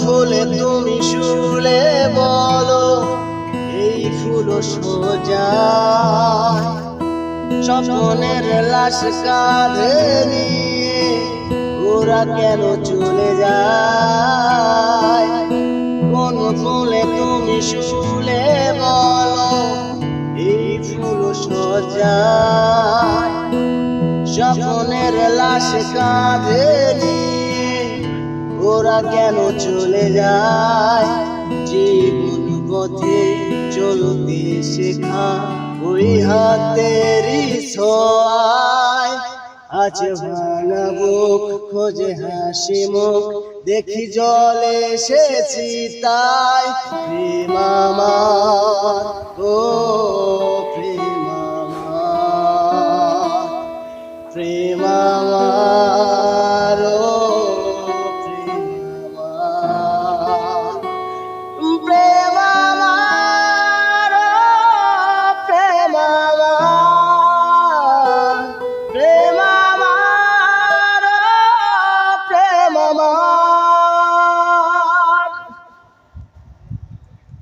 ফুলে তুমি শুলে বলো এই ফুল সোজা স্বপ্নের লাশ কাঁধে নিয়ে ওরা কেন চলে যায়? কোন ফুলে তুমি শুলে বলো এই ফুল সোজা স্বপ্নের লাশ কাঁধে নিয়ে ওরা কেন চলে যায়? জীবন পথে চলতে শেখা ওই হাতেরই ছোঁয়ায় আজ ভাঙা বুক খোঁজে হাসি মুখ দেখি জলে এসেছি তাই। প্রেম আমার, ও প্রেম আমার, প্রেম আমার।